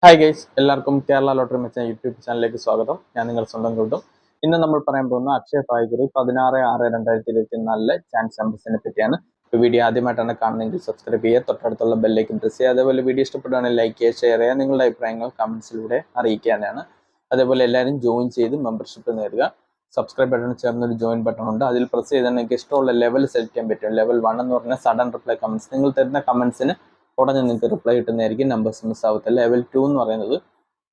Hi guys, എല്ലാവർക്കും Kerala lottery മെച്ച YouTube ചാനലിലേക്ക് സ്വാഗതം. ഞാൻ നിങ്ങൾ സ്വന്തം കൂട്ടും. ഇന്ന് നമ്മൾ പറയാൻ പോകുന്ന അക്ഷയ ഭാഗ്യക്കുറി 16/6/2024 ചാൻസ് നമ്പേഴ്സിനെ പറ്റിയാണ്. വീഡിയോ ആദ്യമായിട്ടാണ് കാണുന്നതെങ്കിൽ സബ്സ്ക്രൈബ് ചെയ്യുക, തൊട്ടടുത്തുള്ള ബെല്ലൈക്കൻ പ്രസ് ചെയ്യുക. അതേപോലെ വീഡിയോ ഇഷ്ടപ്പെടുകയാണെങ്കിൽ ലൈക്ക് ചെയ്യുക, ഷെയർ ചെയ്യുക, നിങ്ങളുടെ അഭിപ്രായങ്ങൾ കമന്റ്സിലൂടെ അറിയിക്കാനാണ്. അതേപോലെ എല്ലാവരും ജോയിൻ ചെയ്ത് മെമ്പർഷിപ്പ് നേടുക. സബ്സ്ക്രൈബ് ബട്ടൺ ചേർന്നൊരു ജോയിൻ ബട്ടൺ ഉണ്ട്, അതിൽ പ്രസ് ചെയ്താൽ നിങ്ങൾക്ക് ഇഷ്ടമുള്ള ലെവൽ സെലക്ട് ചെയ്യാൻ പറ്റും. ലെവൽ 1 എന്ന് പറഞ്ഞാൽ സഡൻ റിപ്ലൈ കമന്റ്സ്. നിങ്ങൾ തരുന്ന കമന്റ്സിന് ഉടനെ നിങ്ങൾക്ക് റിപ്ലൈ കിട്ടുന്നതായിരിക്കും. നമ്പേഴ്സ് മിസ് ആവത്തില്ല. ലെവൽ 2 എന്ന് പറയുന്നത്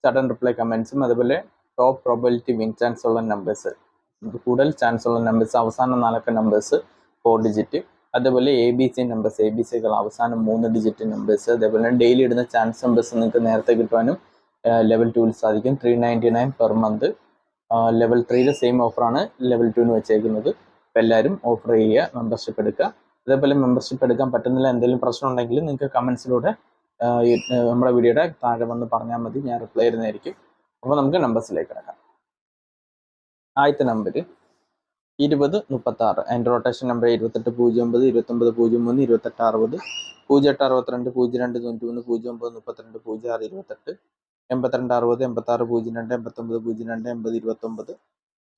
സഡൻ റിപ്ലൈ കമന്റ്സും അതുപോലെ ടോപ്പ് പ്രോബിലിറ്റി വിൻ ചാൻസ് ഉള്ള നമ്പേഴ്സ്, കൂടുതൽ ചാൻസ് ഉള്ള നമ്പേഴ്സ്, അവസാന 4 നമ്പേഴ്സ് 4 ഡിജിറ്റ്, അതേപോലെ ABC നമ്പേഴ്സ്, ABCകൾ അവസാനം 3 ഡിജിറ്റ് നമ്പേഴ്സ്, അതേപോലെ ഡെയിലി ഇടുന്ന ചാൻസ് നമ്പേഴ്സ് നിങ്ങൾക്ക് നേരത്തെ കിട്ടുവാനും ലെവൽ 2 സാധിക്കും. 399 പെർ മന്ത്. ലെവൽ 3 സെയിം ഓഫറാണ് ലെവൽ 2 വെച്ചേക്കുന്നത്. അപ്പോൾ എല്ലാവരും ഓഫർ ചെയ്യുക, മെമ്പർഷിപ്പ് എടുക്കുക. അതേപോലെ മെമ്പർഷിപ്പ് എടുക്കാൻ പറ്റുന്നില്ല, എന്തെങ്കിലും പ്രശ്നം ഉണ്ടെങ്കിൽ നിങ്ങൾക്ക് കമൻസിലൂടെ നമ്മുടെ വീഡിയോയുടെ താഴെ വന്ന് പറഞ്ഞാൽ മതി, ഞാൻ റിപ്ലൈ ചെയ്യുന്നതായിരിക്കും. അപ്പോൾ നമുക്ക് നമ്പേഴ്സിലേക്ക് കിടക്കാം. ആദ്യത്തെ നമ്പർ 2036, അതിൻ്റെ റൊട്ടേഷൻ നമ്പർ 2809, 2903, 2860, 0862, 0293, 0932, 0628, 8260, 8602, 8902, 8029, 9028,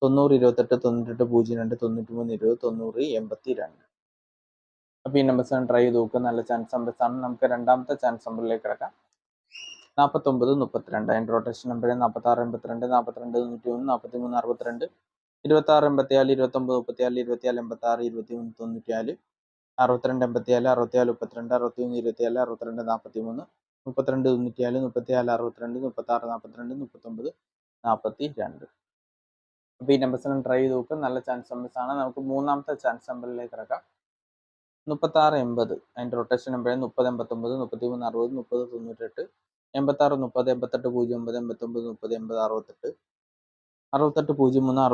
98 02, 93 20, 90 82. അപ്പോൾ ഈ നമ്പേഴ്സാണ് ട്രൈ ചെയ്ത് നോക്കുക. നല്ല ചാൻസ് നമ്പേഴ്സാണ്. നമുക്ക് രണ്ടാമത്തെ ചാൻസ് നമ്പറിലേക്ക് കിടക്കാം. 4932, അതിൻ്റെ റൊട്ടേഷൻ നമ്പർ 46 82, 42 91, 43 62, 26 84, 29 34, 24 86, 23 94, 62 84, 64 32, 61 24, 62 43, 32 94, 34 62, 36 42, 39 42. അപ്പോൾ ഈ നമ്പേഴ്സിനും ട്രൈ ചെയ്ത് നോക്കുക. നല്ല ചാൻസ് നമ്പേഴ്സാണ്. നമുക്ക് മൂന്നാമത്തെ ചാൻസ് നമ്പറിലേക്ക് കിടക്കാം. 3680, അതിൻ്റെ റൊട്ടേഷൻ നമ്പർ 30 89, 33 60, 30 98, 86 30, 88 09, 89 30, 80 68, 68 03, 61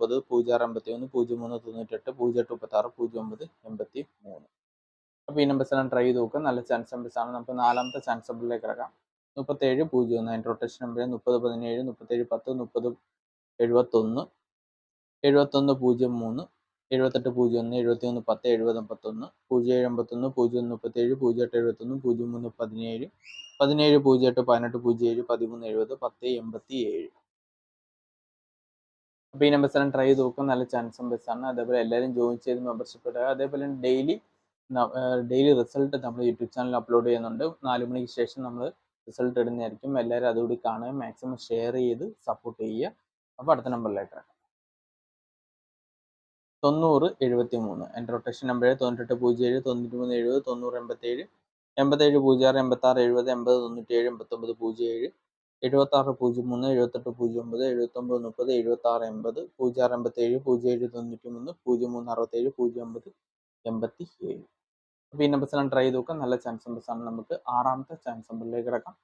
30, 98 03, 93 30, 06 51, 03 98, 08 36, 09 83. അപ്പോൾ ഈ നമ്പേഴ്സെല്ലാം ട്രൈ ചെയ്ത് നോക്കുക. നല്ല ചാൻസ് നമ്പേഴ്സാണ്. നമുക്ക് നാലാമത്തെ ചാൻസ് നമ്പറിലേക്ക് കിടക്കാം. 3701, അതിൻ്റെ റൊട്ടേഷൻ നമ്പർ 30 17, 37 10, 30 71, 71 03, 78 01, 71 10, 70 51, 07 51, 01 37, 08 71, 03 17, 17 08 18 07, 13 70, 10 87. അപ്പോൾ ഈ നമ്പേഴ്സെല്ലാം ട്രൈ ചെയ്ത് നോക്കുക. നല്ല ചാൻസ് നമ്പേഴ്സാണ്. അതേപോലെ എല്ലാവരും ജോയിൻ ചെയ്ത് മെമ്പർഷിപ്പ് ഇടുക. അതേപോലെ ഡെയിലി റിസൾട്ട് നമ്മൾ യൂട്യൂബ് ചാനലിൽ അപ്ലോഡ് ചെയ്യുന്നുണ്ട്. 4 മണിക്ക് ശേഷം നമ്മൾ റിസൾട്ട് ഇടുന്നതായിരിക്കും. എല്ലാവരും അതുകൂടി കാണുക, മാക്സിമം ഷെയർ ചെയ്ത് സപ്പോർട്ട് ചെയ്യുക. അപ്പോൾ അടുത്ത നമ്പറിലേക്ക് കിടക്കാം. 9073, എൻ്റെ റൊട്ടേഷൻ നമ്പർ 9807, 9370, 9087, 87 06 86 70, 80 97, 89 07, 76 03, 78 09, 79 30, 76 80, 06 87, 07 93, 03 67, 050 87. അപ്പോൾ ഈ നമ്പേഴ്സെല്ലാം ട്രൈ ചെയ്ത് നോക്കാം. നല്ല ചാൻസ് നമ്പേഴ്സാണ്. നമുക്ക് ആറാമത്തെ ചാൻസ് നമ്പറിലേക്ക് കിടക്കാം.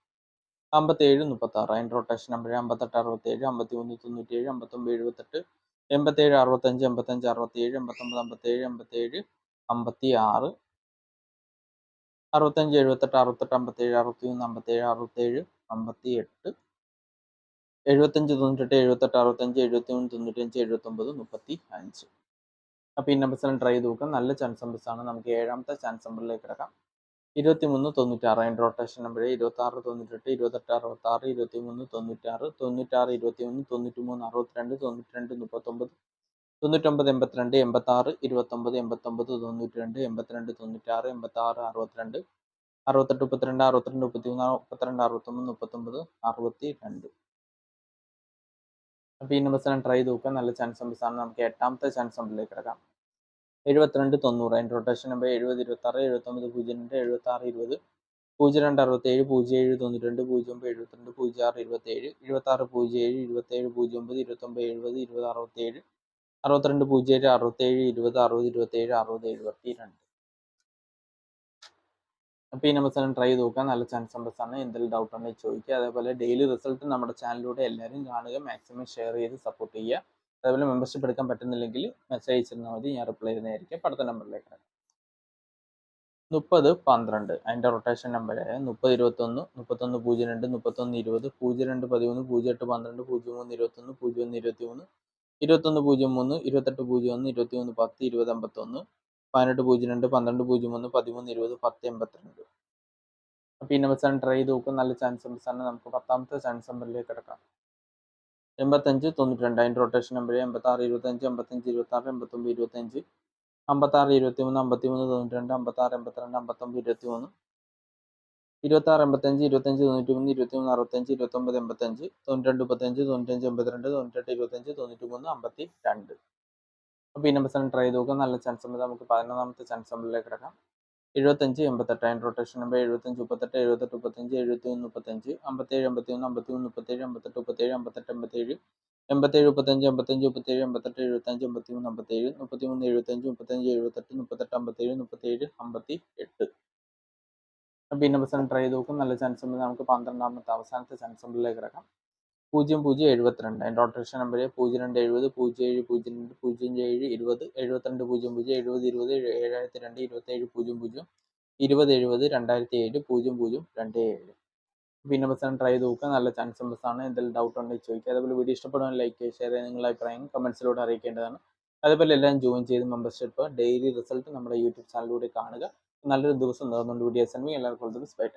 5736, അതിൻ്റെ റൊട്ടേഷൻ നമ്പർ 58 67, 53 97, 59 78, 87 65, 85 67, 89 57, 87 56, 65 78 68 57, 61 57, 57 68, 75 98 68 65, 73 95, 75. അപ്പോൾ ഈ നമ്പേഴ്സെല്ലാം ട്രൈ ചെയ്ത് നോക്കാം. നല്ല ചാൻസ് നമ്പേഴ്സാണ്. നമുക്ക് ഏഴാമത്തെ ചാൻസ് നമ്പറിലേക്ക് കിടക്കാം. 2396, അതിൻ്റെ റൊട്ടേഷൻ നമ്പർ 26 98, 28 66, 23 96, 96 21, 93 62, 92 39, 99 82, 86 29, 89 92, 82 96, 86 62, 68 32, 62 33, 62 63, 39 62. അപ്പോൾ ഈ നമ്പേഴ്സെല്ലാം ട്രൈ ചെയ്ത് നോക്കാം. നല്ല ചാൻസ് നമ്പേഴ്സാണ്. നമുക്ക് എട്ടാമത്തെ ചാൻസ് നമ്പറിലേക്ക് കിടക്കാം. 7290, അതിൻ്റെ റൊട്ടേഷൻ നമ്പർ 70 26, 79 02, 76 20, 02 67, 07 92, 09 72, 06 27, 76 07, 27 09, 29 70, 20 67, 62 07, 67 20, 60 27, 60 72. അപ്പോൾ ഈ നമ്പേഴ്സെല്ലാം ട്രൈ ചെയ്ത് നോക്കാം. നല്ല ചാൻസ് നമ്പേഴ്സാണ്. എന്തെങ്കിലും ഡൗട്ട് ഉണ്ടെങ്കിൽ ചോദിക്കുക. അതേപോലെ ഡെയിലി റിസൾട്ട് നമ്മുടെ ചാനലിലൂടെ എല്ലാവരും കാണുക, മാക്സിമം ഷെയർ ചെയ്ത് സപ്പോർട്ട് ചെയ്യുക. അതേപോലെ മെമ്പർഷിപ്പ് എടുക്കാൻ പറ്റുന്നില്ലെങ്കിൽ മെസ്സേജ് അയച്ചിരുന്നാൽ മതി, ഞാൻ റിപ്ലൈ ചെയ്യുന്നതായിരിക്കും. അടുത്ത നമ്പറിലേക്ക് 3012, അതിൻ്റെ റൊട്ടേഷൻ നമ്പർ 30 21, 31 02, 31 20, 02 13, 08 12, 03 21, 01 23, 21 03, 28 01, 23 10, 20 51, 18 02, 12 01, 13 20, 10 82. അപ്പോൾ ഈ നമ്പർ ട്രൈ ചെയ്ത് നോക്കും. നല്ല ചാൻസ് നമ്പേഴ്സ് ആണ്. നമുക്ക് 10ാമത്തെ ചാൻസ് നമ്പറിലേക്ക് കിടക്കാം. 85 92 അതിൻ്റെ റൊട്ടേഷൻ നമ്പർ 86 25 55 26 89 25 56 23 53 92 56 82 59 23 26 85 25 93 23 65 29 85 92 35 95 82 98 25 93 52. അപ്പോൾ ഈ നമ്പേഴ്സ് ട്രൈ ചെയ്ത് നോക്കുക. നല്ല ചാൻസ് ഉണ്ട്. നമുക്ക് 11ാമത്തെ ചാൻസ് നമ്പറിലേക്ക് കിടക്കാം. 75 88 അതിൻ്റെ റൊട്ടേഷൻ നമ്പർ 75 38 78 35 71 35 57 81 53 37 58 37 58 87 87 35 55 37 58 75 53 57 33 75 35 78 38 57 57 അപ്പോൾ ഈ നമ്പേഴ്സ് ട്രൈ ചെയ്ത് നോക്കും. നല്ല ചാൻസ് ഉണ്ട്. നമുക്ക് 12ാമത്തെ അവസാനത്തെ ചാൻസ് നമ്പറിലേക്ക് കിടക്കാം. 00 72 അതിൻ്റെ റൊട്ടേഷൻ നമ്പർ 02 70 07 02 07 20 72 00 70 20 7002 27 00 20 70 2007 0027. അപ്പോൾ ഈ നമ്പേഴ്സ് ട്രൈ ചെയ്ത് നോക്കുക. നല്ല ചാൻസ് നമ്പേഴ്സ് ആണ്. എന്തെങ്കിലും ഡൗട്ട് ഉണ്ടെങ്കിൽ ചോദിക്കുക. അതേപോലെ വീഡിയോ ഇഷ്ടപ്പെടുവാൻ ലൈക്ക് ചെയ്യുക, ഷെയർ ചെയ്യുക, നിങ്ങളുടെ അഭിപ്രായം കമൻസിലൂടെ അറിയിക്കേണ്ടതാണ്. അതേപോലെ എല്ലാം ജോയിൻ ചെയ്ത് മെമ്പർഷിപ്പ് ഡെയിലി റിസൾട്ട് നമ്മുടെ യൂട്യൂബ് ചാനലിലൂടെ കാണുക. നല്ലൊരു ദിവസം നേർന്നുകൊണ്ട് വീഡിയോ എല്ലാവർക്കും ബൈ.